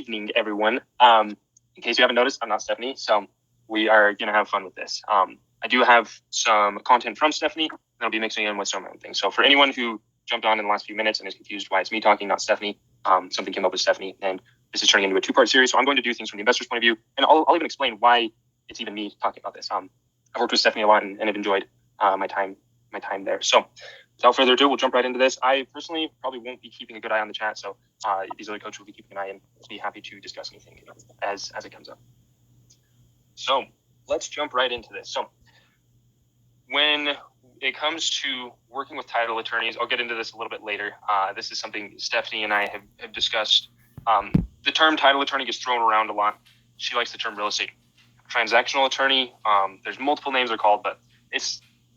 evening, everyone. In case you haven't noticed, I'm not Stephanie, so we are going to have fun with this. I do have some content from Stephanie, and I'll be mixing in with some of my own things. So for anyone who jumped on in the last few minutes and is confused why it's me talking, not Stephanie, something came up with Stephanie, and this is turning into a two-part series. So I'm going to do things from the investor's point of view, and I'll even explain why it's even me talking about this. I've worked with Stephanie a lot and have enjoyed my time there. So without further ado, we'll jump right into this. I personally probably won't be keeping a good eye on the chat, so these other coaches will be keeping an eye and be happy to discuss anything as it comes up. So let's jump right into this. So when it comes to working with title attorneys, I'll get into this a little bit later. This is something Stephanie and I have discussed. The term title attorney gets thrown around a lot. She likes the term real estate transactional attorney. There's multiple names they're called, but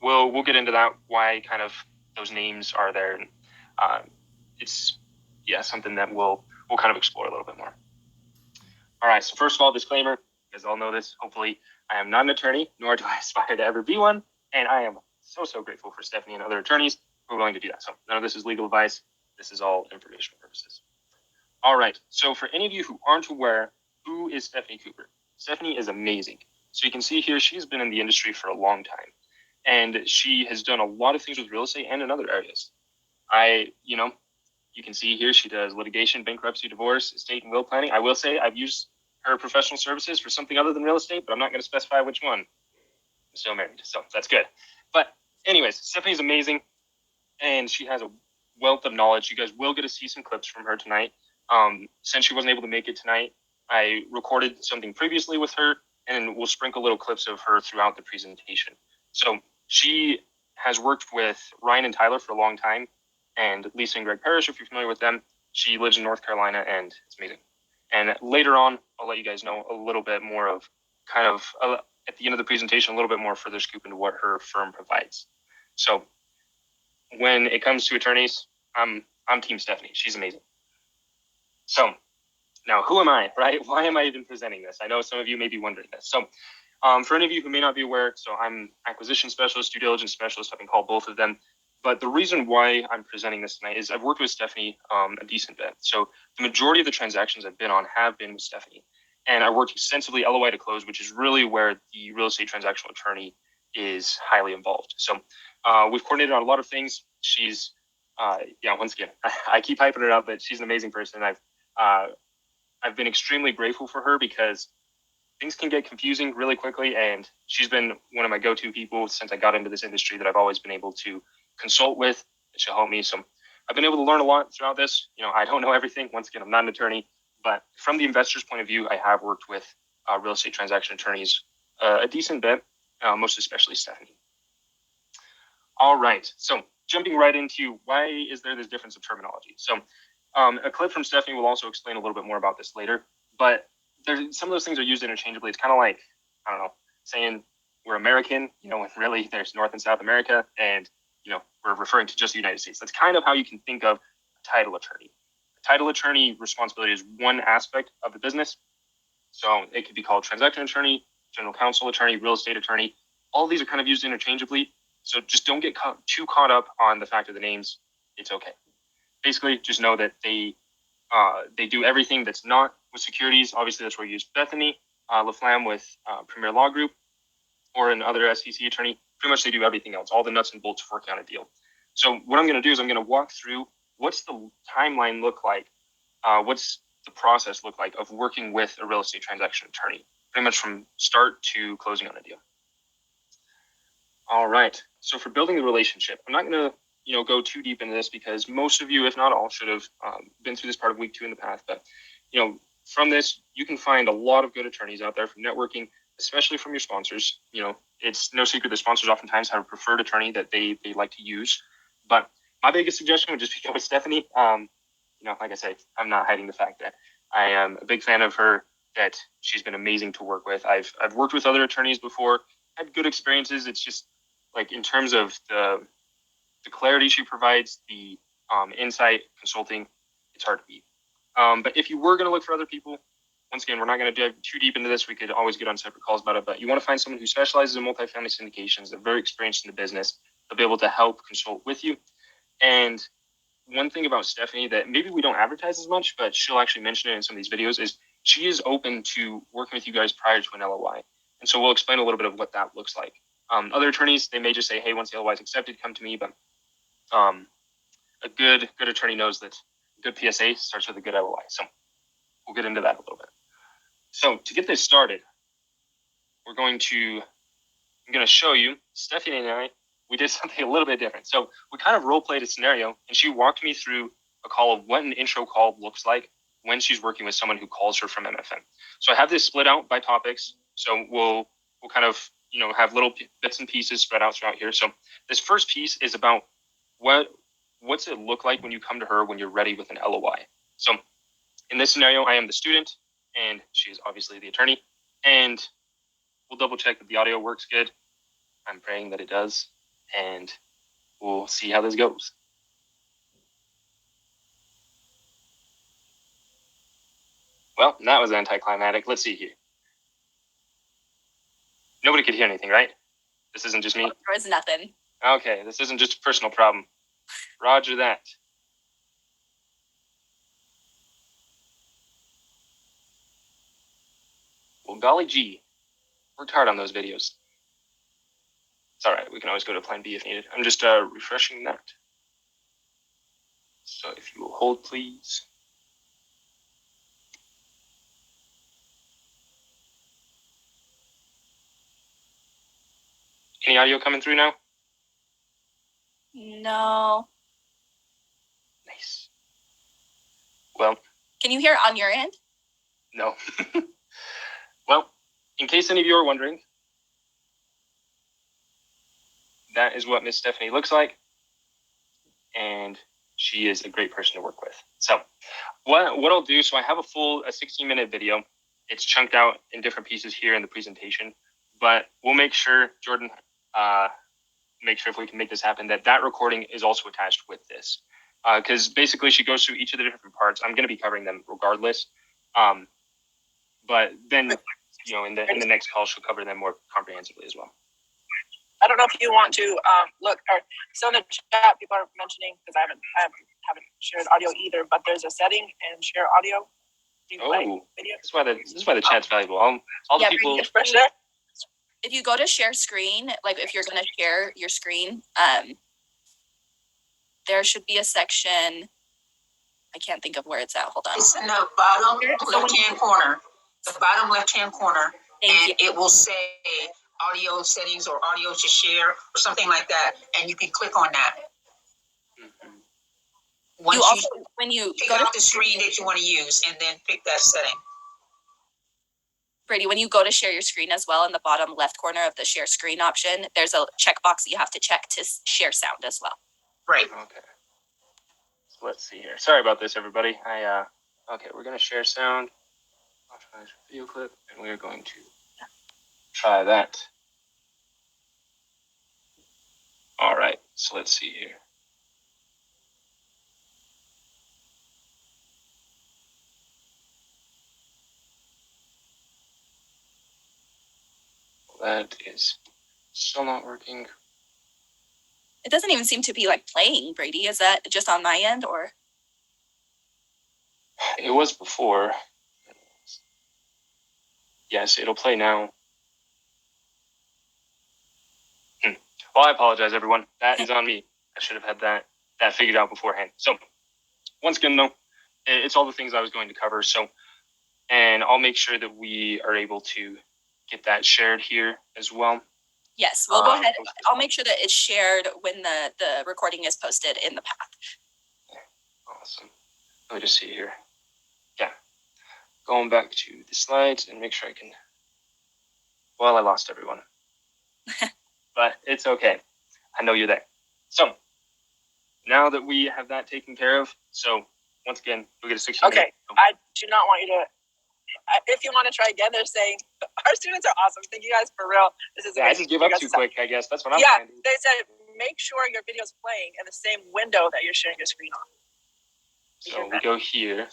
we'll get into that, why kind of those names are there. And it's something that we'll kind of explore a little bit more. All right, so first of all, disclaimer, you guys all know this, hopefully. I am not an attorney, nor do I aspire to ever be one, and I am so grateful for Stephanie and other attorneys who are willing to do that. So none of this is legal advice. This is all informational purposes. All right, so for any of you who aren't aware, who is Stephanie Cooper? Stephanie is amazing. So you can see here, she's been in the industry for a long time, and she has done a lot of things with real estate and in other areas. You can see here she does litigation, bankruptcy, divorce, estate and will planning. I will say I've used her professional services for something other than real estate, but I'm not going to specify which one. I'm still married, so that's good. But anyways, Stephanie's amazing, and she has a wealth of knowledge. You guys will get to see some clips from her tonight. Since she wasn't able to make it tonight, I recorded something previously with her, and we'll sprinkle little clips of her throughout the presentation. So she has worked with Ryan and Tyler for a long time, and Lisa and Greg Parrish, if you're familiar with them. She lives in North Carolina, and it's amazing. And later on, I'll let you guys know a little bit more of at the end of the presentation, a little bit more further scoop into what her firm provides. So when it comes to attorneys, I'm Team Stephanie. She's amazing. So now, who am I, right? Why am I even presenting this? I know some of you may be wondering this. So for any of you who may not be aware, so I'm acquisition specialist, due diligence specialist. I've been called both of them. But the reason why I'm presenting this tonight is I've worked with Stephanie a decent bit. So the majority of the transactions I've been on have been with Stephanie. And I worked extensively LOI to close, which is really where the real estate transactional attorney is highly involved. So we've coordinated on a lot of things. She's, once again, I keep hyping her up, but she's an amazing person. I've been extremely grateful for her because things can get confusing really quickly. And she's been one of my go-to people since I got into this industry that I've always been able to consult with. She'll help me. So I've been able to learn a lot throughout this. I don't know everything. Once again, I'm not an attorney, but from the investor's point of view, I have worked with real estate transaction attorneys a decent bit, most especially Stephanie. All right. So jumping right into why is there this difference of terminology? So a clip from Stephanie will also explain a little bit more about this later, but some of those things are used interchangeably. It's kind of like, I don't know, saying we're American, when really there's North and South America, and we're referring to just the United States. That's kind of how you can think of a title attorney. A title attorney responsibility is one aspect of the business. So it could be called transaction attorney, general counsel attorney, real estate attorney. All of these are kind of used interchangeably. So just don't get too caught up on the fact of the names. It's okay. Basically, just know that they do everything that's not with securities. Obviously, that's where you use Bethany LaFlamme with Premier Law Group, or another SEC attorney. Pretty much they do everything else, all the nuts and bolts of working on a deal. So what I'm going to do is I'm going to walk through what's the timeline look like, what's the process look like of working with a real estate transaction attorney, pretty much from start to closing on a deal. All right. So for building the relationship, I'm not going to go too deep into this because most of you, if not all, should have been through this part of week 2 in the past. But from this, you can find a lot of good attorneys out there from networking, especially from your sponsors. It's no secret that sponsors oftentimes have a preferred attorney that they like to use. But my biggest suggestion would just be go with Stephanie. Like I say, I'm not hiding the fact that I am a big fan of her, that she's been amazing to work with. I've worked with other attorneys before, had good experiences. It's just like in terms of the clarity she provides, the insight, consulting, it's hard to beat. But if you were going to look for other people, once again, we're not going to dive too deep into this. We could always get on separate calls about it, but you want to find someone who specializes in multifamily syndications. They're very experienced in the business. They'll be able to help consult with you. And one thing about Stephanie that maybe we don't advertise as much, but she'll actually mention it in some of these videos, is she is open to working with you guys prior to an LOI. And so we'll explain a little bit of what that looks like. Other attorneys, they may just say, hey, once the LOI is accepted, come to me. But a good attorney knows that a good PSA starts with a good LOI. So we'll get into that a little bit. So to get this started, I'm going to show you, Stephanie and I, we did something a little bit different. So we kind of role played a scenario, and she walked me through a call of what an intro call looks like when she's working with someone who calls her from MFM. So I have this split out by topics. So we'll kind of, have little bits and pieces spread out throughout here. So this first piece is about what's it look like when you come to her when you're ready with an LOI. So in this scenario, I am the student, and she's obviously the attorney, and we'll double check that the audio works good. I'm praying that it does, and we'll see how this goes. Well, that was anticlimactic. Let's see here. Nobody could hear anything, right? This isn't just me? There was nothing. Okay, this isn't just a personal problem. Roger that. Well, golly gee, worked hard on those videos. It's all right. We can always go to plan B if needed. I'm just refreshing that. So if you will hold, please. Any audio coming through now? No. Nice. Well. Can you hear on your end? No. Well, in case any of you are wondering, that is what Miss Stephanie looks like, and she is a great person to work with. So what I'll do, so I have a 16-minute video. It's chunked out in different pieces here in the presentation, but we'll make sure, Jordan, make sure if we can make this happen, that recording is also attached with this. Because basically she goes through each of the different parts. I'm going to be covering them regardless. But then, in the next call, she'll cover them more comprehensively as well. I don't know if you want to look, or so in the chat, people are mentioning, because I haven't shared audio either, but there's a setting and share audio. This is why the chat's valuable. All the people. If you go to share screen, like if you're going to share your screen, there should be a section. I can't think of where it's at. Hold on. It's in the bottom left-hand corner. The bottom left-hand corner, it will say audio settings or audio to share or something like that, and you can click on that. Mm-hmm. When you pick out the screen that you want to use, and then pick that setting. Brady, when you go to share your screen as well, in the bottom left corner of the share screen option, there's a checkbox that you have to check to share sound as well. Right. Okay. So let's see here. Sorry about this, everybody. Okay, we're gonna share sound. I'll try this video clip, and we're going to try that. All right. So let's see here. That is still not working. It doesn't even seem to be playing, Brady. Is that just on my end, or? It was before. Yes, it'll play now. Well, I apologize, everyone. That is on me. I should have had that figured out beforehand. So once again, though, it's all the things I was going to cover. And I'll make sure that we are able to get that shared here as well. Yes, we'll go ahead. I'll make sure that it's shared when the recording is posted in the path. Awesome. Let me just see here. Yeah. Going back to the slides and make sure I can. Well, I lost everyone. But it's okay. I know you're there. So now that we have that taken care of, so once again, we get a 16 Okay, I do not want you to. If you want to try again, they're saying our students are awesome. Thank you guys for real. This is I just give up too quick, I guess. That's what I'm saying. Yeah, they said make sure your video is playing in the same window that you're sharing your screen on. So we go here.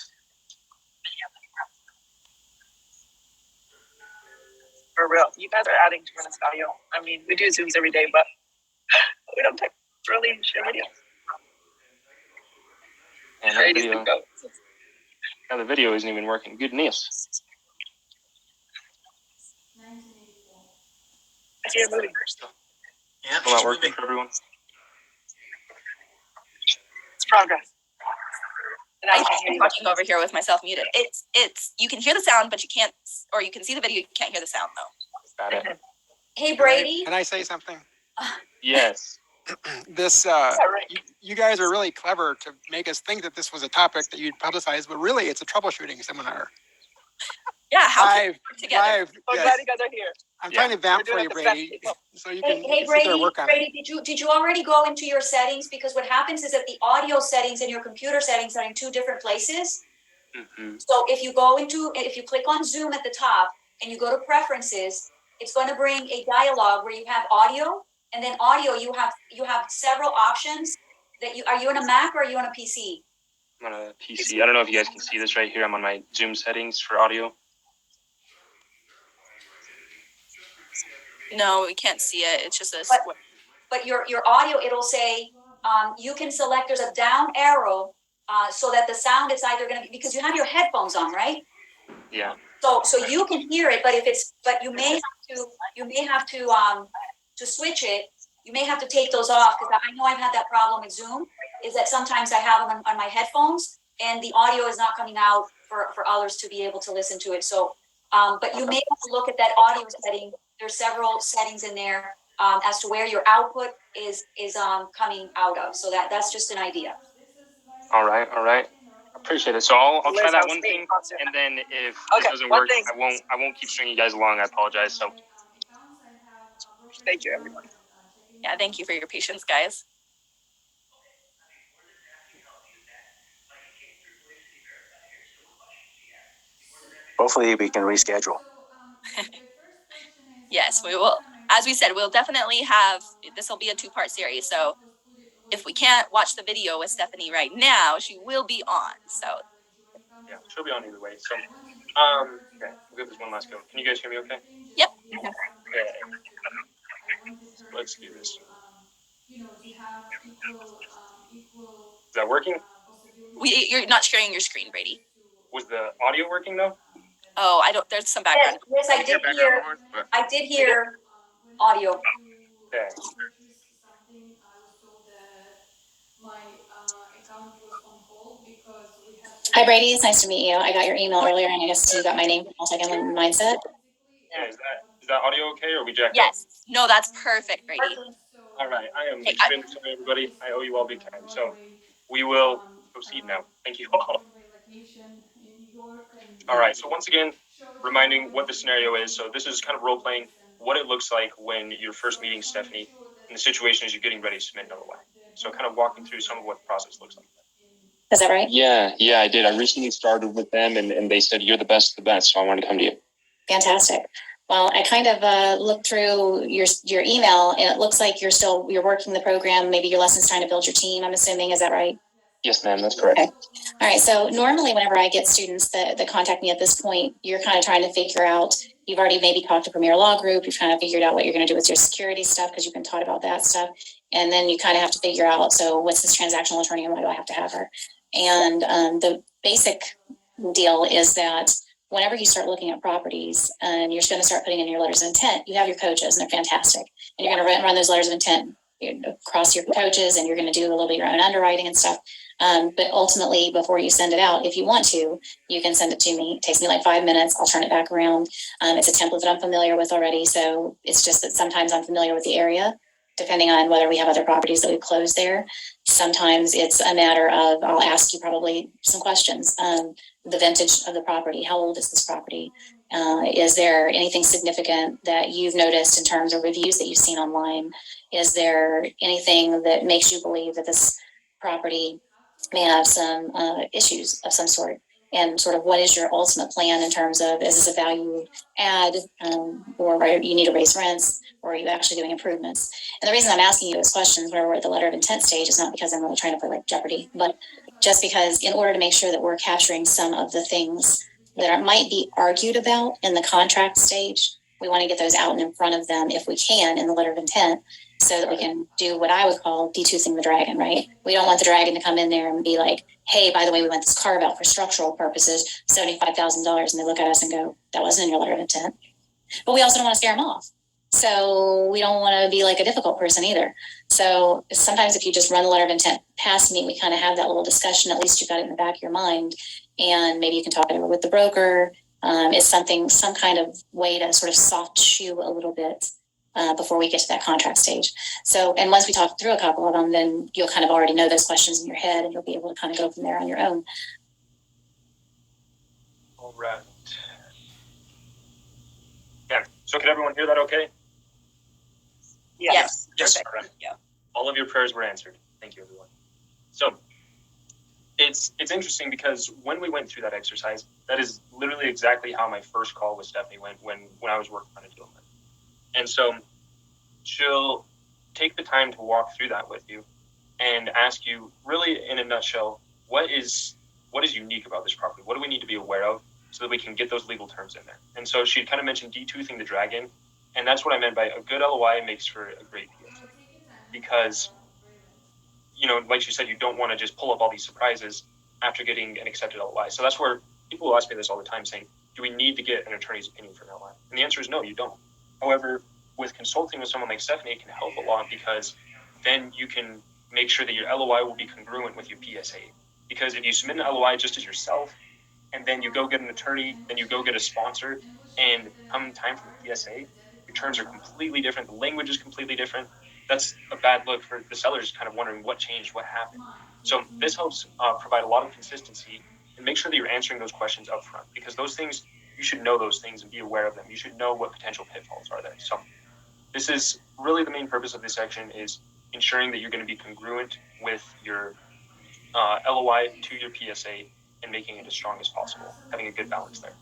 For real, you guys are adding tremendous value. I mean, we do Zooms every day, but we don't really share videos. now the video isn't even working. Goodness. I see it moving. Yeah, still not working for everyone. It's progress. And I I'm can't hear you. watching over here with myself muted. It's you can hear the sound, but you can't, or you can see the video, you can't hear the sound though. Got it. Hey Brady. Can I say something? Yes. This, right. you guys are really clever to make us think that this was a topic that you'd publicize, but really it's a troubleshooting seminar. Yeah, how can we work together? Live, I'm yes. glad you guys are here. I'm trying to vamp We're for doing you, it the best Brady, people. so you Hey, can hey sit there and Brady, work on it. Brady, did you already go into your settings? Because what happens is that the audio settings and your computer settings are in two different places. Mm-hmm. So if you click on Zoom at the top and you go to preferences, it's going to bring a dialogue where you have audio, and then audio you have several options that are you on a Mac or are you on a PC? I'm on a PC. I don't know if you guys can see this right here. I'm on my Zoom settings for audio. No, we can't see it. It's just a But- square. But your audio, it'll say you can select. There's a down arrow so that the sound is either going to be, because you have your headphones on, right? Yeah. So you can hear it, but you may have to switch it. You may have to take those off, because I know I've had that problem with Zoom, is that sometimes I have them on my headphones and the audio is not coming out for others to be able to listen to it. So, but you may have to look at that audio setting. There's several settings in there as to where your output is coming out of. So that's just an idea. All right. Appreciate it. So I'll try that one thing, and then if it doesn't work, I won't keep stringing you guys along. I apologize. So Thank you, everyone. Yeah, thank you for your patience, guys. Hopefully we can reschedule. Yes, we will. As we said, we'll definitely have, this will be a 2-part series. So if we can't watch the video with Stephanie right now, she will be on. So yeah, she'll be on either way. So okay, we'll give this one last go. Can you guys hear me okay? yep. Okay. Let's do this. Is that working? You're not sharing your screen, Brady. Was the audio working though? Oh, there's some background. Yes, I did hear audio. Okay. Hi Brady, it's nice to meet you. I got your email earlier and I guess you got my name. I'll check in on Mindset. Yeah, is that audio okay, or we jacked Yes. No, that's perfect, Brady. up? All right. I am extremely sorry, everybody. I owe you all big time. So we will proceed now. Thank you all. All right. So once again, reminding what the scenario is. So this is kind of role playing what it looks like when you're first meeting Stephanie, and the situation is you're getting ready to submit an LOI. So kind of walking through some of what the process looks like. Is that right? Yeah, I did. I recently started with them, and they said you're the best of the best, so I wanted to come to you. Fantastic. Well, I kind of looked through your email and it looks like you're working the program. Maybe your lesson's trying to build your team, I'm assuming. Is that right? Yes, ma'am, that's correct. Okay. All right. So normally whenever I get students that contact me at this point, you're kind of trying to figure out, you've already maybe talked to Premier Law Group, you've kind of figured out what you're going to do with your security stuff because you've been taught about that stuff. And then you kind of have to figure out, so what's this transactional attorney and why do I have to have her? And the basic deal is that whenever you start looking at properties and you're going to start putting in your letters of intent, you have your coaches and they're fantastic. And you're going to run those letters of intent across your coaches and you're going to do a little bit of your own underwriting and stuff. But ultimately, before you send it out, if you want to, you can send it to me. It takes me like 5 minutes. I'll turn it back around. It's a template that I'm familiar with already. So it's just that sometimes I'm familiar with the area, depending on whether we have other properties that we've closed there. Sometimes it's a matter of, I'll ask you probably some questions. The vintage of the property, how old is this property? Is there anything significant that you've noticed in terms of reviews that you've seen online? Is there anything that makes you believe that this property may have some issues of some sort? And sort of what is your ultimate plan in terms of, is this a value add or you need to raise rents, or are you actually doing improvements? And the reason I'm asking you those questions where we're at the letter of intent stage is not because I'm really trying to play like Jeopardy, but just because in order to make sure that we're capturing some of the things that might be argued about in the contract stage, we want to get those out and in front of them if we can in the letter of intent. so that we can do what I would call detoothing the dragon, right? We don't want the dragon to come in there and be like, hey, by the way, we want this carve out for structural purposes, $75,000. And they look at us and go, that wasn't in your letter of intent. But we also don't want to scare them off. So we don't want to be like a difficult person either. So sometimes if you just run the letter of intent past me, we kind of have that little discussion. At least you've got it in the back of your mind. And maybe you can talk it over with the broker. It's some kind of way to sort of soft shoe a little bit before we get to that contract stage. So, and once we talk through a couple of them, then you'll kind of already know those questions in your head and you'll be able to kind of go from there on your own. All right. Yeah. So can everyone hear that okay? Yes. Yes. Perfect. All right. Yeah. All of your prayers were answered. Thank you, everyone. So it's interesting because when we went through that exercise, that is literally exactly how my first call with Stephanie went when I was working on a deal. And so she'll take the time to walk through that with you and ask you, really in a nutshell, what is unique about this property? What do we need to be aware of so that we can get those legal terms in there? And so she kind of mentioned detoothing the dragon, and that's what I meant by a good LOI makes for a great PSA. Because, you know, like she said, you don't want to just pull up all these surprises after getting an accepted LOI. So that's where people will ask me this all the time, saying, do we need to get an attorney's opinion for an LOI? And the answer is no, you don't. However, with consulting with someone like Stephanie, it can help a lot because then you can make sure that your LOI will be congruent with your PSA. Because if you submit an LOI just as yourself, and then you go get an attorney, then you go get a sponsor, and come time for the PSA, your terms are completely different, the language is completely different. That's a bad look for the sellers kind of wondering what changed, what happened. So this helps provide a lot of consistency and make sure that you're answering those questions up front, because those things, you should know those things and be aware of them. You should know what potential pitfalls are there. So this is really the main purpose of this section, is ensuring that you're going to be congruent with your LOI to your PSA and making it as strong as possible, having a good balance there.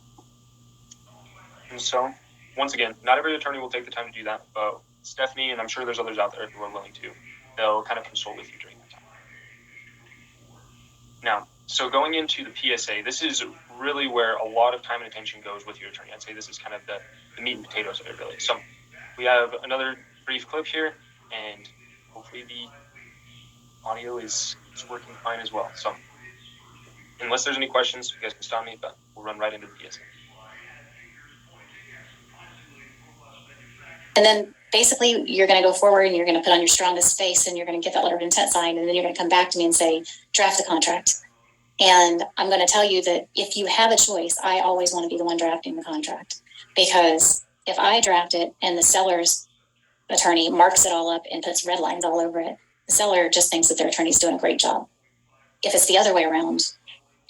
And so, once again, not every attorney will take the time to do that, but Stephanie, and I'm sure there's others out there who are willing to, they'll kind of consult with you during that time. Now, so going into the PSA, this is really where a lot of time and attention goes with your attorney. I'd say this is kind of the meat and potatoes of it, really. So we have another brief clip here, and hopefully the audio is working fine as well. So unless there's any questions, you guys can stop me, but we'll run right into the PSA. And then basically you're going to go forward and you're going to put on your strongest face and you're going to get that letter of intent signed. And then you're going to come back to me and say, draft the contract. And I'm going to tell you that if you have a choice, I always want to be the one drafting the contract, because if I draft it and the seller's attorney marks it all up and puts red lines all over it, the seller just thinks that their attorney's doing a great job. If it's the other way around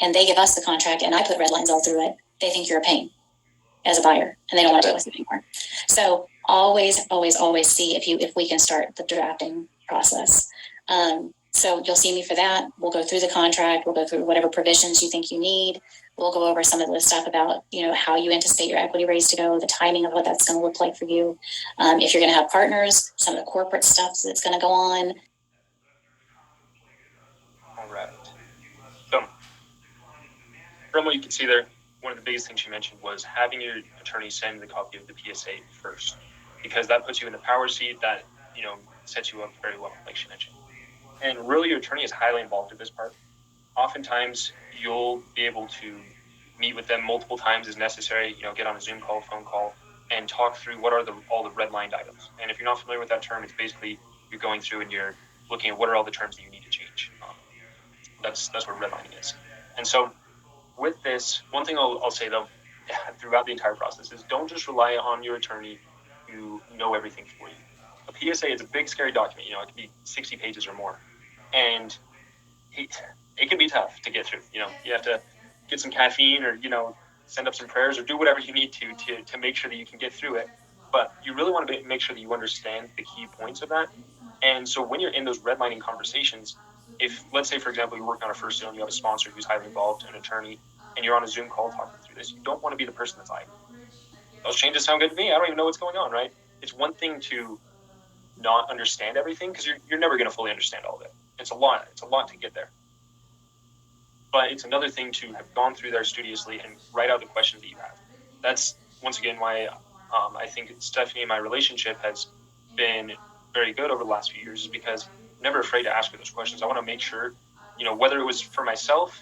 and they give us the contract and I put red lines all through it, they think you're a pain as a buyer and they don't want to deal with it anymore. So always see if we can start the drafting process. So you'll see me for that. We'll go through the contract. We'll go through whatever provisions you think you need. We'll go over some of the stuff about, how you anticipate your equity raise to go, the timing of what that's going to look like for you. If you're going to have partners, some of the corporate stuff that's going to go on. All right. So from what you can see there, one of the biggest things you mentioned was having your attorney send the copy of the PSA first, because that puts you in the power seat that, sets you up very well, like she mentioned. And really, your attorney is highly involved in this part. Oftentimes, you'll be able to meet with them multiple times as necessary, get on a Zoom call, phone call, and talk through what are all the redlined items. And if you're not familiar with that term, it's basically you're going through and you're looking at what are all the terms that you need to change. That's what redlining is. And so with this, one thing I'll say, though, throughout the entire process is don't just rely on your attorney to know everything for you. A PSA is a big, scary document. It can be 60 pages or more. And it can be tough to get through. You have to get some caffeine or, send up some prayers or do whatever you need to make sure that you can get through it. But you really want to make sure that you understand the key points of that. And so when you're in those redlining conversations, if, let's say, for example, you're working on a first deal and you have a sponsor who's highly involved, an attorney, and you're on a Zoom call talking through this, you don't want to be the person that's like, those changes sound good to me. I don't even know what's going on, right? It's one thing to not understand everything, because you're never going to fully understand all of it. It's a lot to get there. But it's another thing to have gone through there studiously and write out the questions that you have. That's, once again, why I think Stephanie and my relationship has been very good over the last few years is because I'm never afraid to ask her those questions. I want to make sure, whether it was for myself,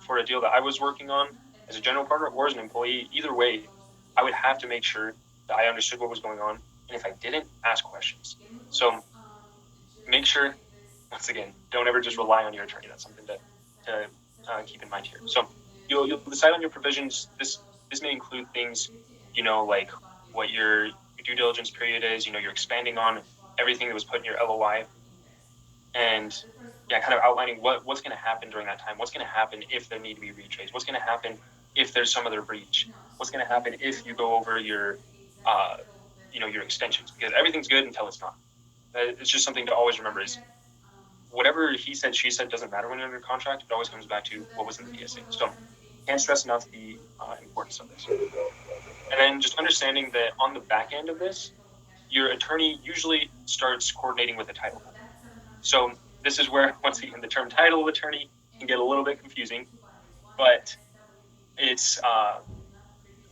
for a deal that I was working on as a general partner or as an employee, either way, I would have to make sure that I understood what was going on. And if I didn't, ask questions. So make sure, once again, don't ever just rely on your attorney. That's something to keep in mind here. So you'll decide on your provisions. This may include things, like what your due diligence period is. You're expanding on everything that was put in your LOI, and kind of outlining what's going to happen during that time. What's going to happen if there need to be retrades? What's going to happen if there's some other breach? What's going to happen if you go over your your extensions? Because everything's good until it's not. It's just something to always remember is whatever he said, she said doesn't matter when you're under contract. It always comes back to what was in the PSA. So can't stress enough the importance of this. And then just understanding that on the back end of this, your attorney usually starts coordinating with the title company. So this is where, once again, the term title of attorney can get a little bit confusing, but it's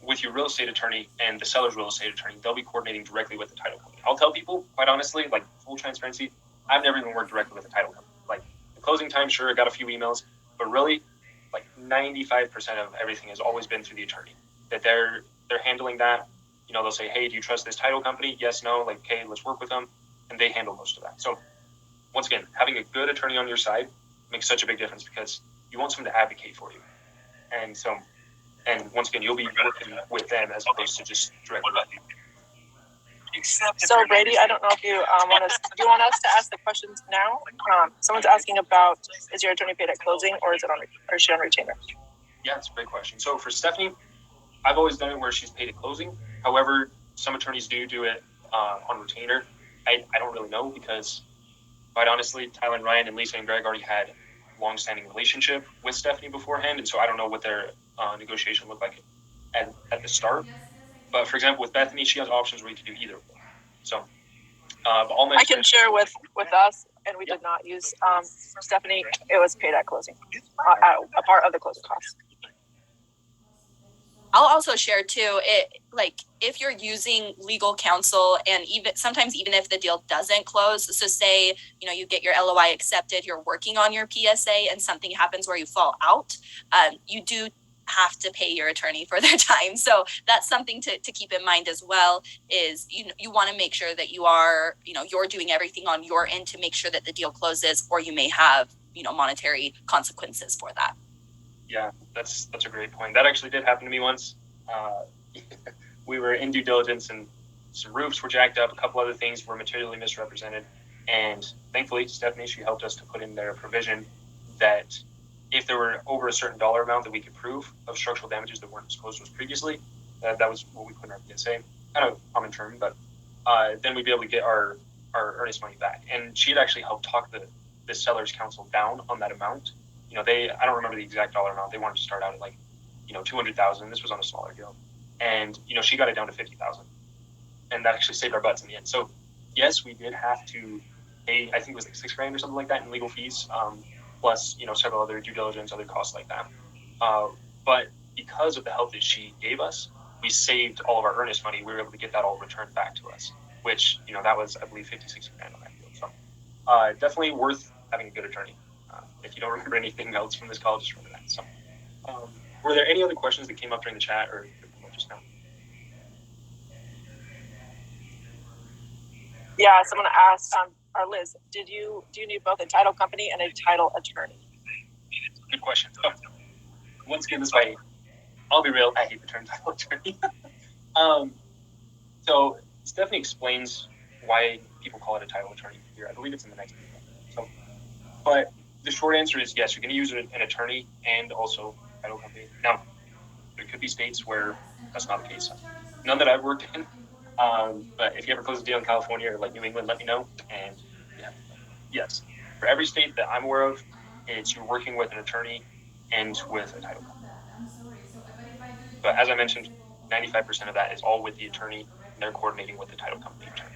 with your real estate attorney and the seller's real estate attorney, they'll be coordinating directly with the title company. I'll tell people, quite honestly, like full transparency, I've never even worked directly with the title company. Like the closing time, sure, I got a few emails, but really, like 95% of everything has always been through the attorney. That they're handling that. They'll say, hey, do you trust this title company? Yes, no. Like, okay, let's work with them, and they handle most of that. So, once again, having a good attorney on your side makes such a big difference because you want someone to advocate for you. And once again, you'll be working with them as opposed to just directly with you. So Brady, I don't know if you do you want us to ask the questions now? Someone's asking about, is your attorney paid at closing or is she on retainer? Yeah, it's a great question. So for Stephanie, I've always done it where she's paid at closing. However, some attorneys do it on retainer. I don't really know because, quite honestly, Tyler and Ryan and Lisa and Greg already had a long-standing relationship with Stephanie beforehand, and so I don't know what their negotiation looked like at the start. But for example, with Bethany, she has options where you can do either. So, I can share with us, and we did not use Stephanie. It was paid at closing, a part of the closing costs. I'll also share too, if you're using legal counsel and sometimes even if the deal doesn't close, so say, you get your LOI accepted, you're working on your PSA and something happens where you fall out, you do have to pay your attorney for their time. So that's something to keep in mind as well, is you want to make sure that you are, you're doing everything on your end to make sure that the deal closes, or you may have, monetary consequences for that. Yeah, that's a great point. That actually did happen to me once. We were in due diligence and some roofs were jacked up. A couple other things were materially misrepresented. And thankfully, Stephanie, she helped us to put in there a provision that if there were over a certain dollar amount that we could prove of structural damages that weren't disclosed to us previously, that was what we put in our PSA. Kind of common term, but then we'd be able to get our earnest money back. And she had actually helped talk the seller's counsel down on that amount. I don't remember the exact dollar amount. They wanted to start out at $200,000. This was on a smaller deal. And, she got it down to $50,000. And that actually saved our butts in the end. So yes, we did have to pay, I think it was like $6,000 or something like that in legal fees, plus, several other due diligence, other costs like that. But because of the help that she gave us, we saved all of our earnest money. We were able to get that all returned back to us, which, that was, I believe, $50,000-$60,000 on that deal. So definitely worth having a good attorney. If you don't remember anything else from this call, just remember that. So, were there any other questions that came up during the chat or just now? Yeah, someone asked, or Liz, do you need both a title company and a title attorney? Good question. So, once again, this way, I'll be real, I hate the term title attorney. So Stephanie explains why people call it a title attorney here. I believe it's in the next video. So, but the short answer is yes, you're going to use an attorney and also a title company. Now, there could be states where that's not the case. None that I've worked in. But if you ever close a deal in California or like New England, let me know. And yeah, yes, for every state that I'm aware of, it's you're working with an attorney and with a title company. But as I mentioned, 95% of that is all with the attorney, and they're coordinating with the title company attorney.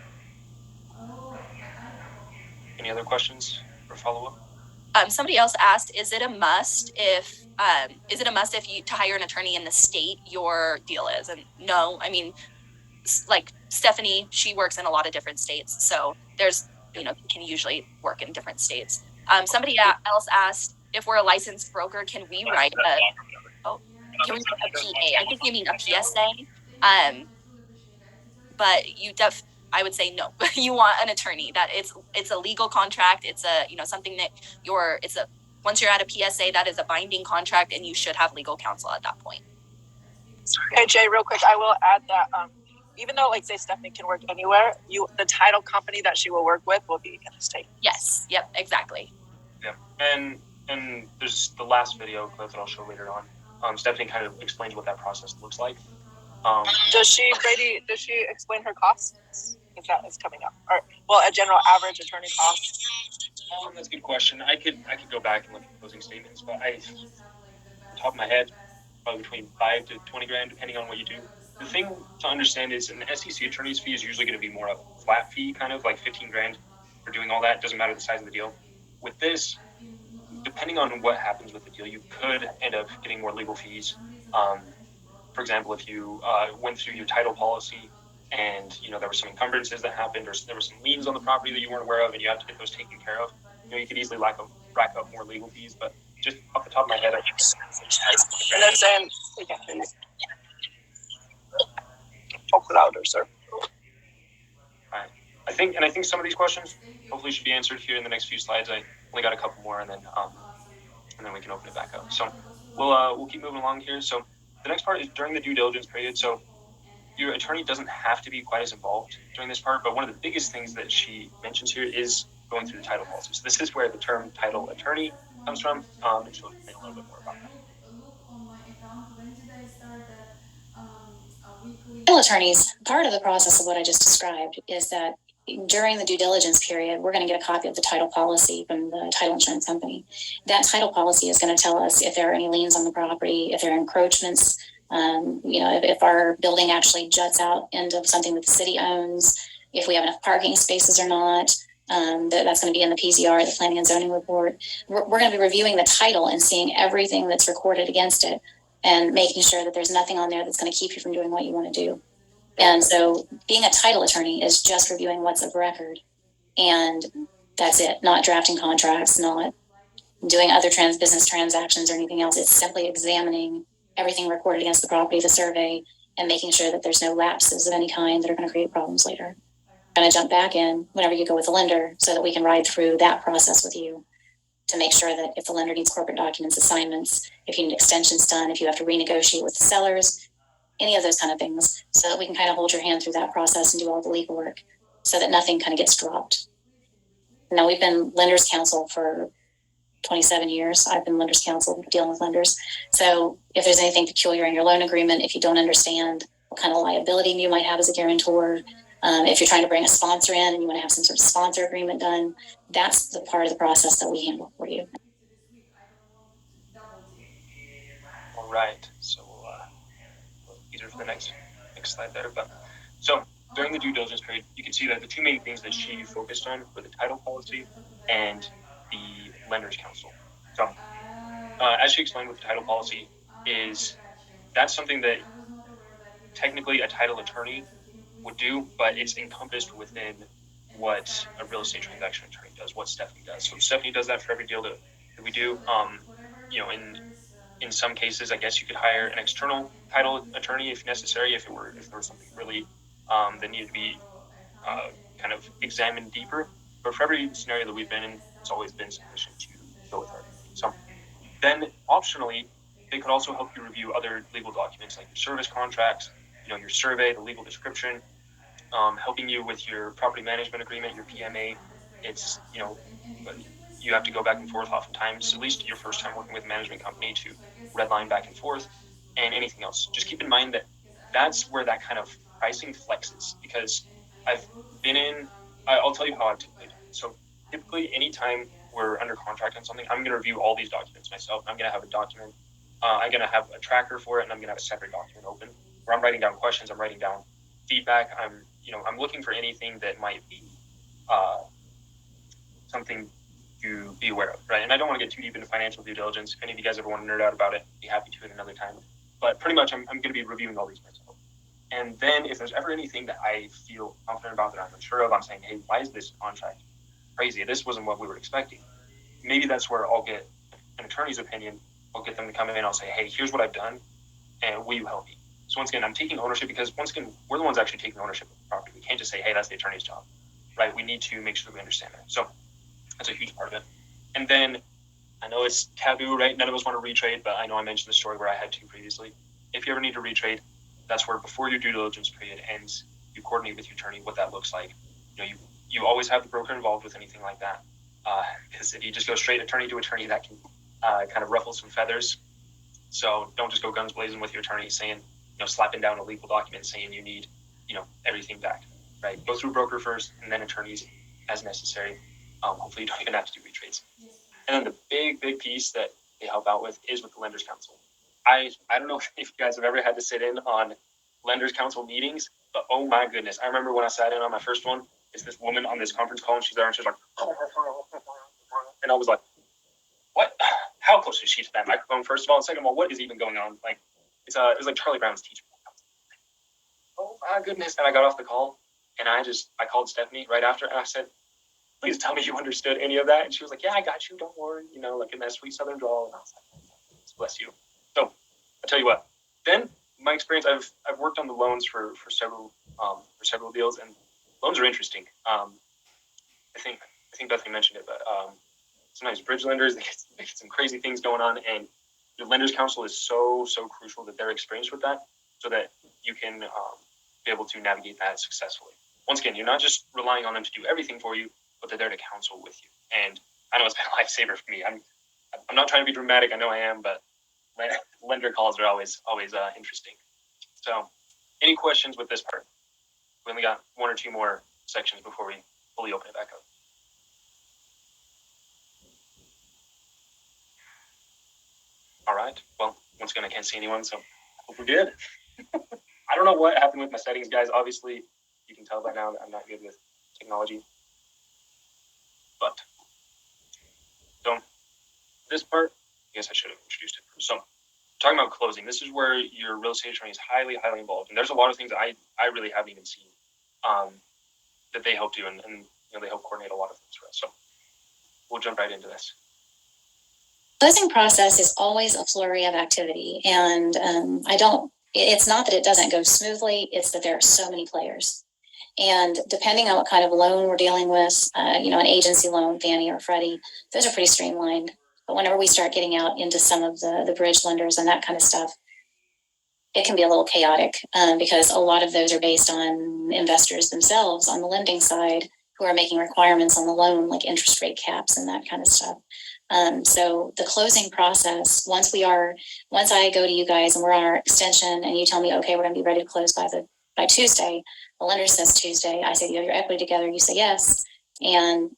Any other questions or follow-up? Somebody else asked, is it a must if you to hire an attorney in the state your deal is? And no, I mean, like Stephanie, she works in a lot of different states. So there's, can usually work in different states. Somebody else asked if we're a licensed broker, can we write a PA? I think you mean a PSA. But I would say no. You want an attorney. That it's a legal contract. It's a something that once you're at a PSA, that is a binding contract, and you should have legal counsel at that point. Okay, Jay, real quick, I will add that even though, like, say Stephanie can work anywhere, the title company that she will work with will be in the state. Yes. Yep. Exactly. Yeah, and there's the last video clip that I'll show later on. Stephanie kind of explains what that process looks like. Does she explain her costs? If that is coming up, or a general average attorney cost? That's a good question. I could go back and look at closing statements, but on the top of my head, probably between $5 to $20,000, depending on what you do. The thing to understand is an SEC attorney's fee is usually going to be more of a flat fee, kind of like $15,000 for doing all that. Doesn't matter the size of the deal. With this, depending on what happens with the deal, you could end up getting more legal fees. For example, if you went through your title policy and there were some encumbrances that happened, or there were some liens on the property that you weren't aware of, and you have to get those taken care of, you could easily rack up more legal fees. But just off the top of my head, I think. And then saying, talk louder, sir. Right. I think some of these questions hopefully should be answered here in the next few slides. I only got a couple more, and then we can open it back up. So we'll keep moving along here. So the next part is during the due diligence period. So your attorney doesn't have to be quite as involved during this part, but one of the biggest things that she mentions here is going through the title policy. So this is where the term title attorney comes from, and she'll explain a little bit more about that. Title attorneys, part of the process of what I just described is that during the due diligence period, we're going to get a copy of the title policy from the title insurance company. That title policy is going to tell us if there are any liens on the property, if there are encroachments, if our building actually juts out into something that the city owns, if we have enough parking spaces or not. That's going to be in the PZR, the Planning and Zoning Report. We're going to be reviewing the title and seeing everything that's recorded against it and making sure that there's nothing on there that's going to keep you from doing what you want to do. And so being a title attorney is just reviewing what's of record. And that's it, not drafting contracts, not doing other business transactions or anything else. It's simply examining everything recorded against the property, the survey, and making sure that there's no lapses of any kind that are going to create problems later. I'm going to jump back in whenever you go with the lender so that we can ride through that process with you to make sure that if the lender needs corporate documents, assignments, if you need extensions done, if you have to renegotiate with the sellers, any of those kind of things, so that we can kind of hold your hand through that process and do all the legal work so that nothing kind of gets dropped. Now, we've been lenders counsel for 27 years. I've been lenders counsel dealing with lenders. So if there's anything peculiar in your loan agreement, if you don't understand what kind of liability you might have as a guarantor, if you're trying to bring a sponsor in and you want to have some sort of sponsor agreement done, that's the part of the process that we handle for you. All right. So either for the next slide there. But so during the due diligence period, you can see that the two main things that she focused on were the title policy and the lender's counsel. So as she explained with the title policy, that's something that technically a title attorney would do, but it's encompassed within what a real estate transaction attorney does, what Stephanie does. So Stephanie does that for every deal that we do. In some cases, I guess you could hire an external title attorney if necessary, if there was something really that needed to be kind of examined deeper. But for every scenario that we've been in, it's always been sufficient to go with her. So then optionally, they could also help you review other legal documents like your service contracts, your survey, the legal description, helping you with your property management agreement, your PMA. It's, you have to go back and forth oftentimes, at least your first time working with a management company, to redline back and forth, and anything else. Just keep in mind that that's where that kind of pricing flexes, because I'll tell you how I've typically done it. So typically anytime we're under contract on something, I'm going to review all these documents myself. I'm going to have a document, I'm going to have a tracker for it, and I'm going to have a separate document open where I'm writing down questions, I'm writing down feedback, I'm looking for anything that might be something to be aware of, right? And I don't want to get too deep into financial due diligence. If any of you guys ever want to nerd out about it, be happy to at another time. But pretty much I'm going to be reviewing all these myself. And then if there's ever anything that I feel confident about that I'm unsure of, I'm saying, hey, why is this contract crazy? This wasn't what we were expecting. Maybe that's where I'll get an attorney's opinion. I'll get them to come in and I'll say, hey, here's what I've done, and will you help me? So once again, I'm taking ownership because once again, we're the ones actually taking ownership of the property. We can't just say, hey, that's the attorney's job, right? We need to make sure that we understand that. So that's a huge part of it. And then I know it's taboo, right? None of us want to retrade, but I know I mentioned the story where I had to previously. If you ever need to retrade, that's where before your due diligence period ends, you coordinate with your attorney what that looks like. You always have the broker involved with anything like that. Because if you just go straight attorney to attorney, that can kind of ruffle some feathers. So don't just go guns blazing with your attorney saying, slapping down a legal document saying you need, everything back, right? Go through a broker first and then attorneys as necessary. Hopefully you don't even have to do retrades. And then the big piece that they help out with is with the Lenders Council. I don't know if you guys have ever had to sit in on Lenders Council meetings, but oh my goodness. I remember when I sat in on my first one, it's this woman on this conference call and she's there and she's like, and I was like, what? How close is she to that microphone, first of all? And second of all, what is even going on? Like, it was like Charlie Brown's teacher. Oh my goodness. And I got off the call and I called Stephanie right after and I said, please tell me you understood any of that. And she was like, yeah, I got you. Don't worry. Like in that sweet Southern drawl. And I was like, bless you. So I'll tell you what, then my experience, I've worked on the loans for several deals, and loans are interesting. I think Bethany mentioned it, but sometimes bridge lenders, they get some crazy things going on, and the Lenders Council is so crucial that they're experienced with that so that you can be able to navigate that successfully. Once again, you're not just relying on them to do everything for you, but they're there to counsel with you. And I know it's been a lifesaver for me. I'm not trying to be dramatic. I know I am, but lender calls are always interesting. So any questions with this part? We only got one or two more sections before we fully open it back up. All right. Well, once again, I can't see anyone, so I hope we're good. I don't know what happened with my settings, guys. Obviously, you can tell by now that I'm not good with technology. But this part, I guess I should have introduced it first. So talking about closing, this is where your real estate attorney is highly involved. And there's a lot of things that I really haven't even seen that they help do. And they help coordinate a lot of things for us. So we'll jump right into this. Closing process is always a flurry of activity. And it's not that it doesn't go smoothly, it's that there are so many players. And depending on what kind of loan we're dealing with, an agency loan, Fannie or Freddie, those are pretty streamlined. But whenever we start getting out into some of the bridge lenders and that kind of stuff, it can be a little chaotic because a lot of those are based on investors themselves on the lending side who are making requirements on the loan, like interest rate caps and that kind of stuff. So the closing process, once I go to you guys and we're on our extension and you tell me, okay, we're going to be ready to close by Tuesday, the lender says Tuesday, I say, you have your equity together, you say yes. And,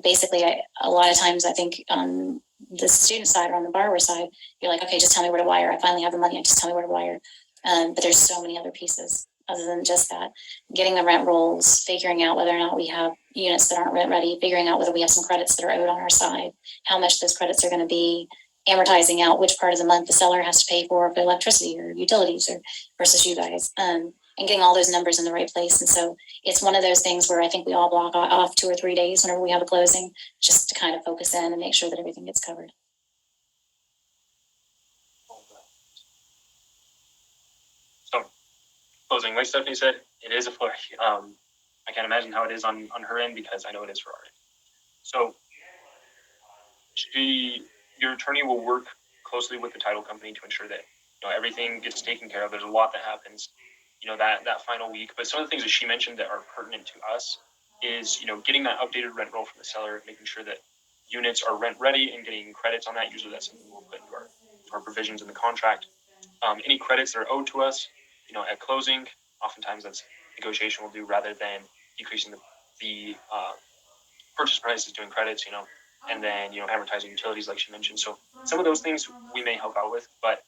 basically a lot of times I think on the student side or on the borrower side, you're like, okay, just tell me where to wire. I finally have the money. Just tell me where to wire. But there's so many other pieces other than just that. Getting the rent rolls, figuring out whether or not we have units that aren't rent ready, figuring out whether we have some credits that are owed on our side, how much those credits are going to be, amortizing out which part of the month the seller has to pay for electricity or utilities or versus you guys, and getting all those numbers in the right place. And so it's one of those things where I think we all block off 2 or 3 days whenever we have a closing, just to kind of focus in and make sure that everything gets covered. So closing, like Stephanie said, it is a flurry. I can't imagine how it is on her end because I know it is for our end. So your attorney will work closely with the title company to ensure that everything gets taken care of. There's a lot that happens that final week, but some of the things that she mentioned that are pertinent to us is getting that updated rent roll from the seller, making sure that units are rent ready and getting credits on that. Usually that's something we'll put into our provisions in the contract. Any credits that are owed to us at closing, oftentimes that's negotiation will do rather than decreasing the purchase price is doing credits, and then amortizing utilities like she mentioned. So some of those things we may help out with, but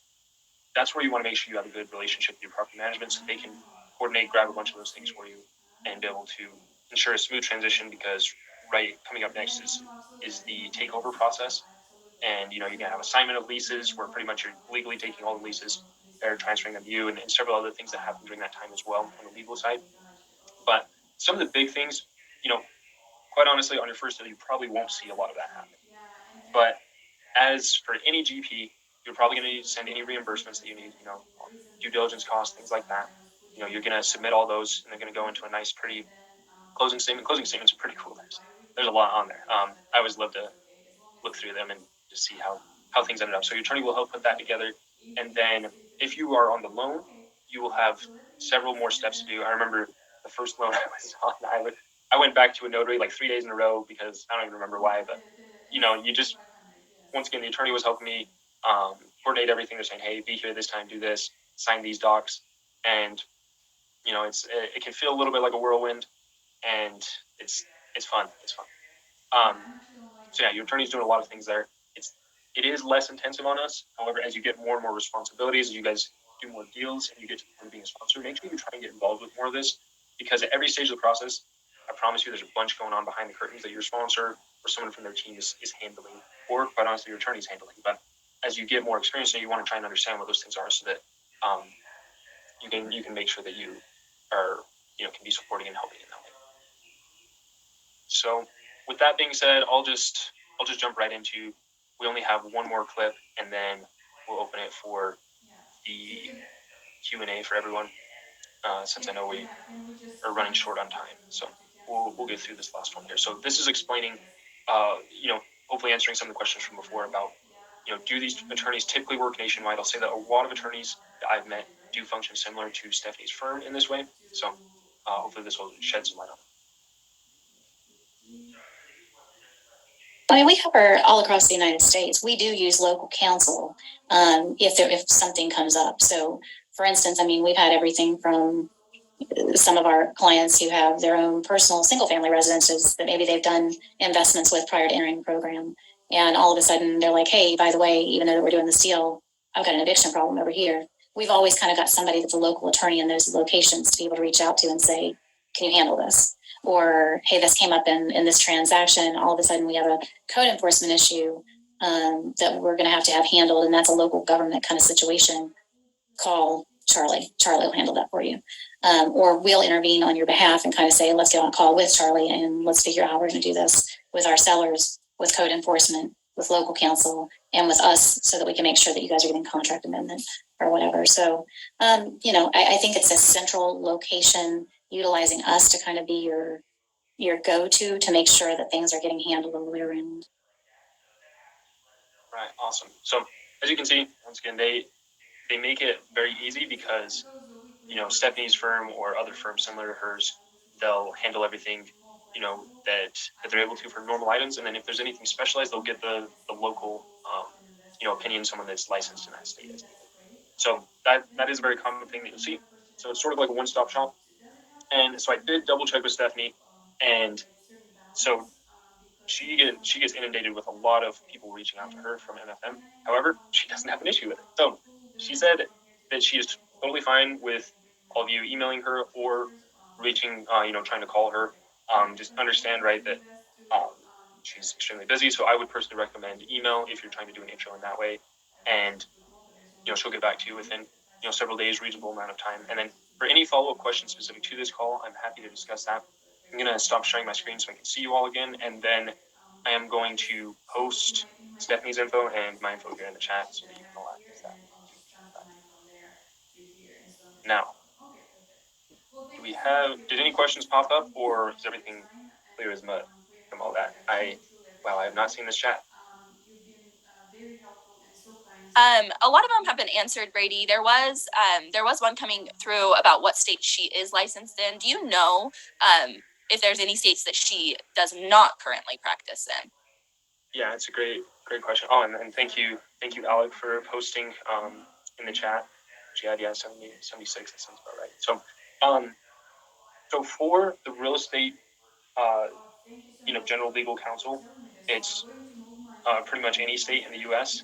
that's where you want to make sure you have a good relationship with your property management so they can coordinate, grab a bunch of those things for you and be able to ensure a smooth transition, because coming up next is the takeover process. And you're gonna have assignment of leases where pretty much you're legally taking all the leases they're transferring them to you, and several other things that happen during that time as well on the legal side. But some of the big things, quite honestly, on your first day, you probably won't see a lot of that happen. But as for any GP, you're probably going to need to send any reimbursements that you need, due diligence costs, things like that. You're going to submit all those, and they're going to go into a nice, pretty closing statement. Closing statements are pretty cool. There's a lot on there. I always love to look through them and just see how things ended up. So your attorney will help put that together. And then if you are on the loan, you will have several more steps to do. I remember the first loan I was on, I went back to a notary like 3 days in a row because I don't even remember why, but you just, once again, the attorney was helping me coordinate everything. They're saying, hey, be here this time, do this, sign these docs. And, it can feel a little bit like a whirlwind, and it's fun. It's fun. So yeah, your attorney's doing a lot of things there. It is less intensive on us. However, as you get more and more responsibilities, as you guys do more deals and you get to being a sponsor, make sure you try and get involved with more of this, because at every stage of the process, I promise you there's a bunch going on behind the curtains that your sponsor or someone from their team is handling, or quite honestly, your attorney's handling. But as you get more experience, you want to try and understand what those things are, so that you can make sure that you are, can be supporting and helping in that way. So with that being said, I'll just jump right into, we only have one more clip, and then we'll open it for the Q&A for everyone, since I know we are running short on time. So we'll get through this last one here. So this is explaining, hopefully answering some of the questions from before about, do these attorneys typically work nationwide? I'll say that a lot of attorneys that I've met do function similar to Stephanie's firm in this way. So hopefully this will shed some light on it. I mean, we cover all across the United States. We do use local counsel if something comes up. So, for instance, we've had everything from some of our clients who have their own personal single-family residences that maybe they've done investments with prior to entering the program. And all of a sudden, they're like, hey, by the way, even though we're doing this deal, I've got an eviction problem over here. We've always kind of got somebody that's a local attorney in those locations to be able to reach out to and say, can you handle this? Or, hey, this came up in this transaction. All of a sudden, we have a code enforcement issue that we're going to have handled, and that's a local government kind of situation. Call Charlie. Charlie will handle that for you. Or we'll intervene on your behalf and kind of say, let's get on a call with Charlie and let's figure out how we're going to do this with our sellers, with code enforcement, with local counsel, and with us, so that we can make sure that you guys are getting contract amendment or whatever. So, I think it's a central location, utilizing us to kind of be your go-to to make sure that things are getting handled on the other end. Right, awesome. So as you can see, once again, they make it very easy because, Stephanie's firm or other firms similar to hers, they'll handle everything, that they're able to for normal items. And then if there's anything specialized, they'll get the local, opinion, someone that's licensed in that state. So that is a very common thing that you'll see. So it's sort of like a one-stop shop. And so I did double check with Stephanie, and so she gets inundated with a lot of people reaching out to her from MFM. However, she doesn't have an issue with it. So she said that she is totally fine with all of you emailing her or reaching, trying to call her. Just understand, right, that she's extremely busy. So I would personally recommend email if you're trying to do an intro in that way. And, she'll get back to you within, several days, reasonable amount of time. And then for any follow-up questions specific to this call, I'm happy to discuss that. I'm going to stop sharing my screen so I can see you all again. And then I am going to post Stephanie's info and my info here in the chat so that you can all access that. Now, did any questions pop up, or is everything clear as mud from all that? I have not seen this chat. A lot of them have been answered, Brady. There was one coming through about what state she is licensed in. Do you know if there's any states that she does not currently practice in? Yeah, it's a great question. Oh, and thank you, Alec, for posting in the chat. She had 76. That sounds about right. So, so for the real estate, general legal counsel, it's pretty much any state in the U.S.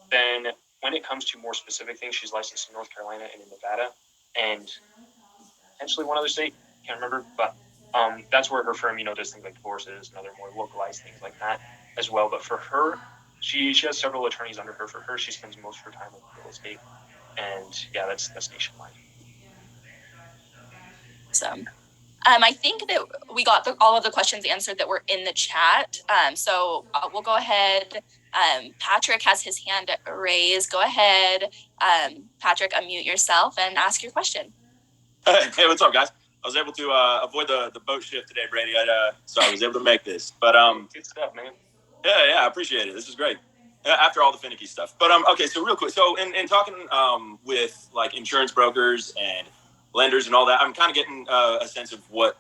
Then when it comes to more specific things, she's licensed in North Carolina and in Nevada, and potentially one other state, can't remember, but that's where her firm, does things like divorces and other more localized things like that as well. But for her, she has several attorneys under her. For her, she spends most of her time with real estate. And yeah, that's nationwide. So, I think that we got all of the questions answered that were in the chat. So we'll go ahead. Patrick has his hand raised. Go ahead, Patrick, unmute yourself and ask your question. Hey, what's up, guys? I was able to avoid the boat shift today, Brady. So I was able to make this. But good stuff, man. Yeah, I appreciate it. This is great. After all the finicky stuff. But okay, so real quick. So in talking with like insurance brokers and lenders and all that, I'm kind of getting a sense of what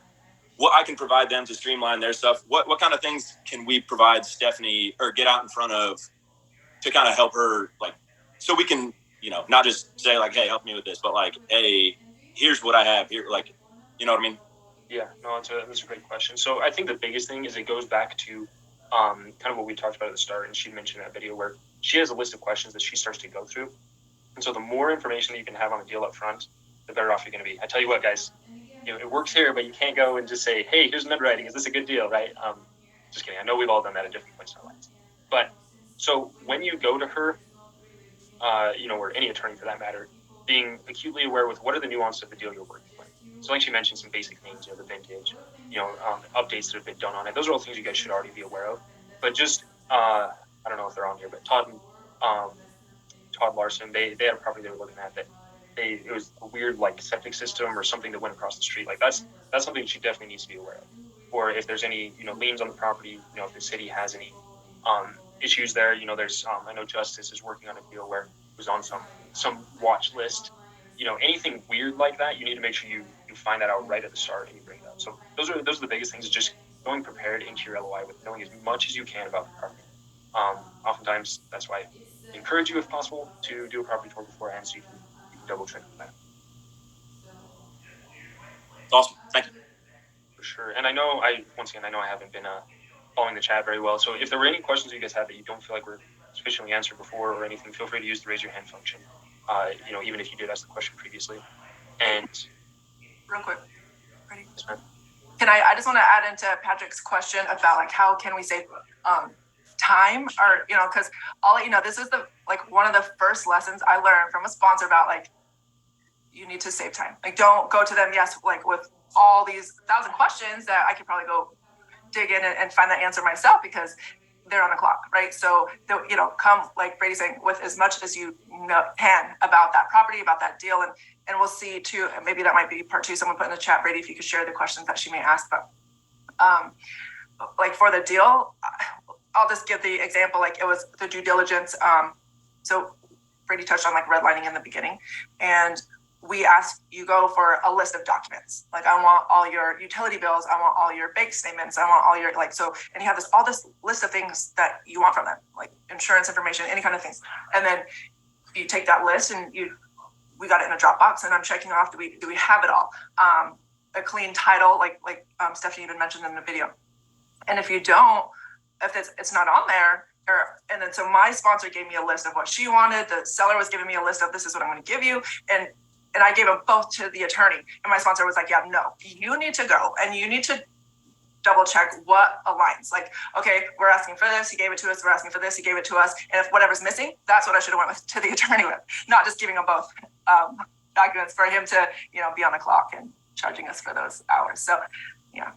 I can provide them to streamline their stuff. What kind of things can we provide Stephanie or get out in front of to kind of help her, like, so we can, not just say like, hey, help me with this, but like, hey, here's what I have here. Like, you know what I mean? Yeah, no, that's a great question. So I think the biggest thing is it goes back to kind of what we talked about at the start, and she mentioned in that video where she has a list of questions that she starts to go through. And so the more information that you can have on the deal up front, the better off you're going to be. I tell you what, guys, it works here, but you can't go and just say, hey, here's an underwriting. Is this a good deal, right? Just kidding. I know we've all done that at different points in our lives. But so when you go to her, or any attorney for that matter, being acutely aware with what are the nuances of the deal you're working with. So like she mentioned some basic things, the vintage, updates that have been done on it. Those are all things you guys should already be aware of. But just, I don't know if they're on here, but Todd Larson, they had a property they were looking at that it was a weird like septic system or something that went across the street. Like that's something she definitely needs to be aware of. Or if there's any, liens on the property, if the city has any issues there, there's I know Justice is working on a deal where it was on some watch list. Anything weird like that, you need to make sure you find that out right at the start and you bring it up. So those are the biggest things, is just going prepared into your LOI with knowing as much as you can about the property. Oftentimes that's why I encourage you, if possible, to do a property tour beforehand so you can double check that. Awesome. Thank you. For sure. And I know I haven't been following the chat very well. So if there were any questions you guys had that you don't feel like were sufficiently answered before or anything, feel free to use the raise your hand function. Even if you did ask the question previously. And Real quick. Ready? Yes, ma'am. I just want to add into Patrick's question about like how can we save time, or because I'll let you know, this is one of the first lessons I learned from a sponsor about like you need to save time. Like don't go to them with all these 1,000 questions that I could probably go dig in and find that answer myself because they're on the clock, right? So come, like Brady's saying, with as much as you can about that property, about that deal, and we'll see too. Maybe that might be part 2. Someone put in the chat, Brady, if you could share the questions that she may ask about. Like for the deal, I'll just give the example. Like it was the due diligence. So Brady touched on like redlining in the beginning, and we asked you go for a list of documents. Like I want all your utility bills, I want all your bank statements, I want all your and you have all this list of things that you want from them, like insurance information, any kind of things. And then you take that list and we got it in a Dropbox, and I'm checking off, do we have it all? A clean title, like Stephanie even mentioned in the video. And if you don't, if it's not on there, and then so my sponsor gave me a list of what she wanted, the seller was giving me a list of this is what I'm going to give you, and I gave them both to the attorney, and my sponsor was like, yeah, no, you need to go and you need to double check what aligns. Like, okay, we're asking for this, he gave it to us, we're asking for this, he gave it to us, and if whatever's missing, that's what I should have went to the attorney with, not just giving them both documents for him to be on the clock and charging us for those hours. So yeah,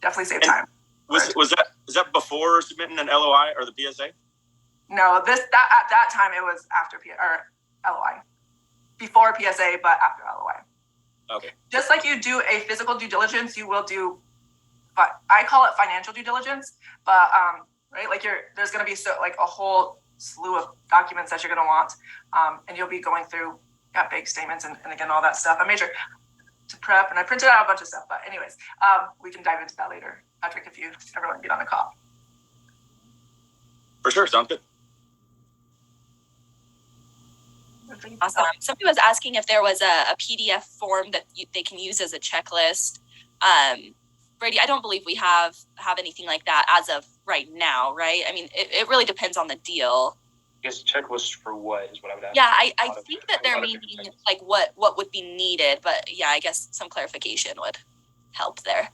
definitely save time. Was that before submitting an LOI or the PSA? No, at that time it was after LOI. Before PSA, but after LOI. Okay. Just like you do a physical due diligence, you will do, but I call it financial due diligence. But right, like there's going to be a whole slew of documents that you're going to want, and you'll be going through bank statements and again all that stuff. I made sure to prep, and I printed out a bunch of stuff. But anyways, we can dive into that later, Patrick, if you ever want to get on the call. For sure, sounds good. Awesome. Somebody was asking if there was a PDF form that they can use as a checklist. Brady, I don't believe we have anything like that as of right now, right? I mean, it really depends on the deal. I guess a checklist for what is what I would ask. Yeah, I think that they're meaning like what would be needed, but yeah, I guess some clarification would help there.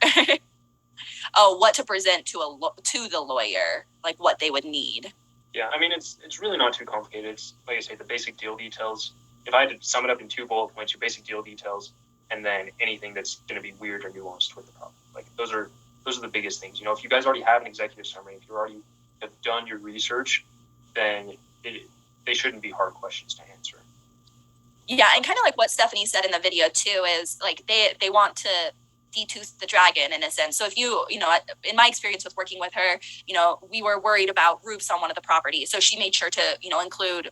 Oh, what to present to the lawyer, like what they would need. Yeah, I mean, it's really not too complicated. It's like I say, the basic deal details, if I had to sum it up in 2 bullet points, your basic deal details, and then anything that's going to be weird or nuanced with the problem. Like those are the biggest things. You know, if you guys already have an executive summary, if you already have done your research, then they shouldn't be hard questions to answer. Yeah, and kind of like what Stephanie said in the video too is like they want to detooth the dragon in a sense. So if you know, in my experience with working with her, you know, we were worried about roofs on one of the properties, so she made sure to, you know, include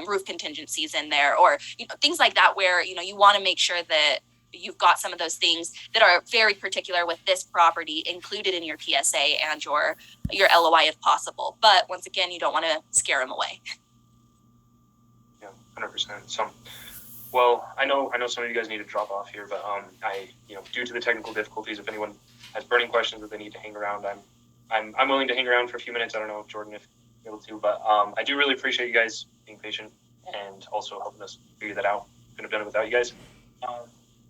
roof contingencies in there, or, you know, things like that, where, you know, you want to make sure that you've got some of those things that are very particular with this property included in your PSA and your LOI if possible. But once again, you don't want to scare them away. Yeah, 100%. So, well, I know some of you guys need to drop off here, but due to the technical difficulties, if anyone has burning questions that they need to hang around, I'm willing to hang around for a few minutes. I don't know if Jordan, if you're able to, but I do really appreciate you guys being patient and also helping us figure that out. Couldn't have done it without you guys.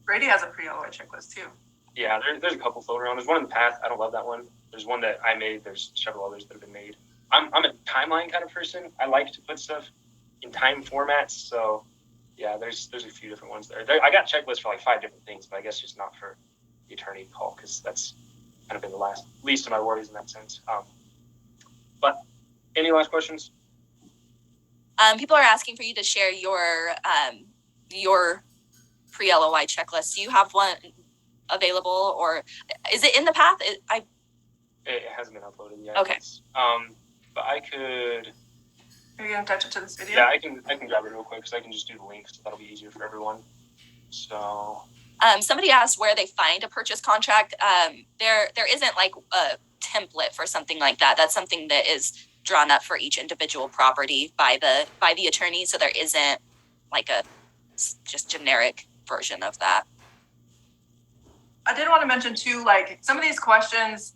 Brady has a pre-LOI checklist too. Yeah, there's a couple floating around. There's one in the path. I don't love that one. There's one that I made. There's several others that have been made. I'm a timeline kind of person. I like to put stuff in time formats. So yeah, there's a few different ones there. I got checklists for like 5 different things, but I guess just not for the attorney call, because that's kind of been the least of my worries in that sense. But any last questions? People are asking for you to share your pre-LOI checklist. Do you have one available, or is it in the path? It hasn't been uploaded yet. Okay. But I could. Are you gonna touch it to this video? Yeah, I can grab it real quick, because I can just do the link, so that'll be easier for everyone. So. Somebody asked where they find a purchase contract. There isn't like a template for something like that. That's something that is drawn up for each individual property by the attorney. So there isn't like a just generic version of that. I did want to mention too, like some of these questions,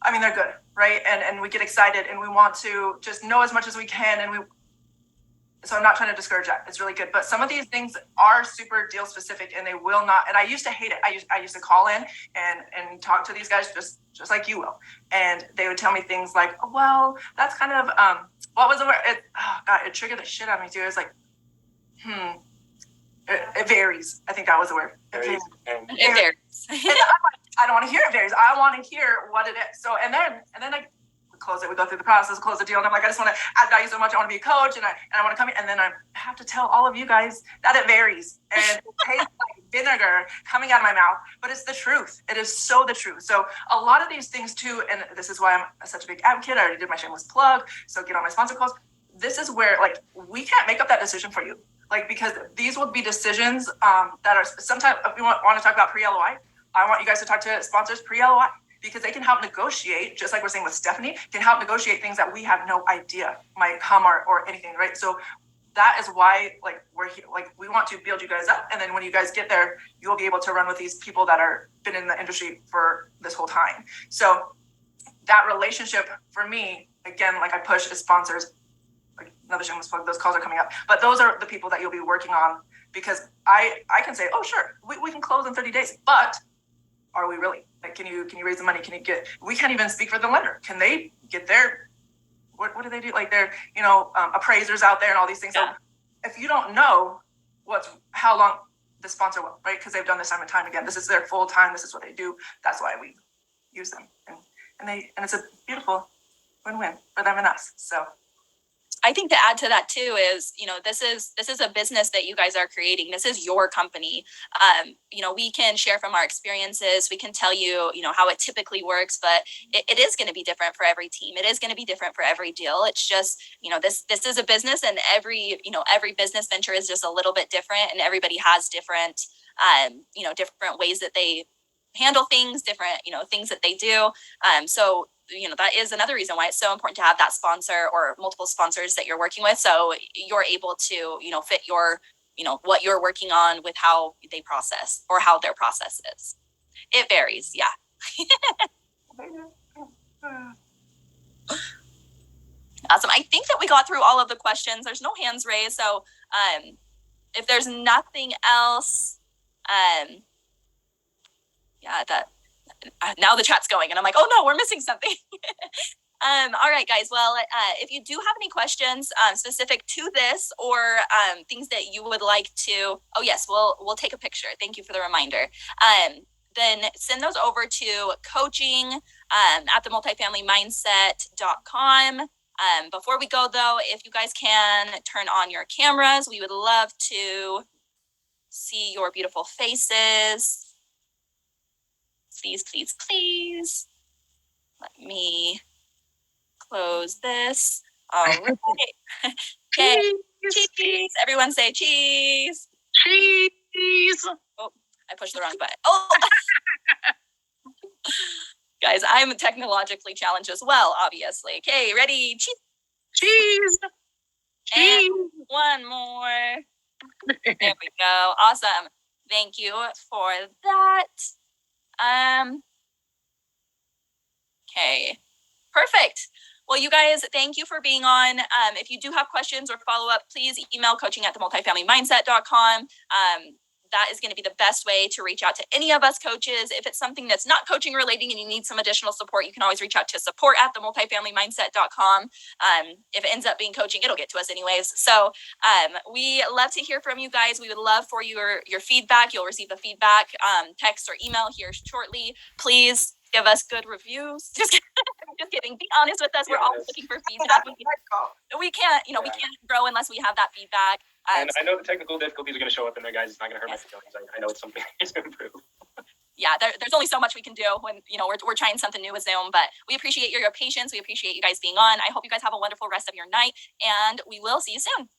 I mean, they're good, right? And we get excited and we want to just know as much as we can. So I'm not trying to discourage that. It's really good. But some of these things are super deal specific, and they will not. And I used to hate it. I used to call in and talk to these guys just like you will. And they would tell me things like, oh, well, that's kind of, what was the word? It triggered the shit out of me too. It was like, it varies. I think that was the word. It varies. It varies. And I'm like, I don't want to hear it varies. I want to hear what it is. So, and then I close it. We go through the process, close the deal. And I'm like, I just want to add value so much. I want to be a coach, and I want to come in. And then I have to tell all of you guys that it varies. And it tastes like vinegar coming out of my mouth, but it's the truth. It is so the truth. So a lot of these things too, and this is why I'm such a big advocate. I already did my shameless plug. So get on my sponsor calls. This is where, like, we can't make up that decision for you. Like, because these will be decisions that are sometimes, if we want to talk about pre-LOI, I want you guys to talk to sponsors pre-LOI, because they can help negotiate, just like we're saying with Stephanie, can help negotiate things that we have no idea might come or anything, right? So that is why, like, we're here. Like, we want to build you guys up, and then when you guys get there, you'll be able to run with these people that are been in the industry for this whole time. So that relationship for me, again, like I push as sponsors, like another shameless plug, those calls are coming up, but those are the people that you'll be working on, because I can say, oh, sure, we can close in 30 days, but are we really? Like, can you raise the money? We can't even speak for the lender. Can they get their, what do they do? Like, they're, appraisers out there and all these things. Yeah. So if you don't know how long the sponsor will, right? Because they've done this time and time again. This is their full time. This is what they do. That's why we use them. And it's a beautiful win-win for them and us. So I think to add to that too is, this is a business that you guys are creating. This is your company. We can share from our experiences. We can tell you, how it typically works, but it is going to be different for every team. It is going to be different for every deal. It's just, this is a business, and every business venture is just a little bit different, and everybody has different, different ways that they handle things, different, things that they do. So that is another reason why it's so important to have that sponsor or multiple sponsors that you're working with. So you're able to, fit your, what you're working on with how they process or how their process is. It varies. Yeah. Awesome. I think that we got through all of the questions. There's no hands raised. So if there's nothing else, now the chat's going and I'm like, oh no, we're missing something. All right, guys. Well, if you do have any questions specific to this or things that you would like to, oh yes, we'll take a picture. Thank you for the reminder. Then send those over to coaching at the multifamilymindset.com. Before we go though, if you guys can turn on your cameras, we would love to see your beautiful faces. Please, please, please. Let me close this. All right. Okay. Cheese. Everyone say cheese. Cheese. Oh, I pushed the wrong button. Oh. Guys, I'm technologically challenged as well, obviously. Okay, ready? Cheese. Cheese. And one more. There we go. Awesome. Thank you for that. Okay. Perfect. Well, you guys, thank you for being on. If you do have questions or follow up, please email coaching@themultifamilymindset.com. That is going to be the best way to reach out to any of us coaches. If it's something that's not coaching relating and you need some additional support, you can always reach out to support@themultifamilymindset.com. If it ends up being coaching, it'll get to us anyways. So we love to hear from you guys. We would love for your feedback. You'll receive the feedback text or email here shortly. Please give us good reviews. Just kidding. Be honest with us. We're always looking for feedback. We can't grow unless we have that feedback. And I know the technical difficulties are going to show up in there, guys. It's not going to hurt my feelings. I know it's something to improve. Yeah, there's only so much we can do when we're trying something new with Zoom. But we appreciate your patience. We appreciate you guys being on. I hope you guys have a wonderful rest of your night, and we will see you soon.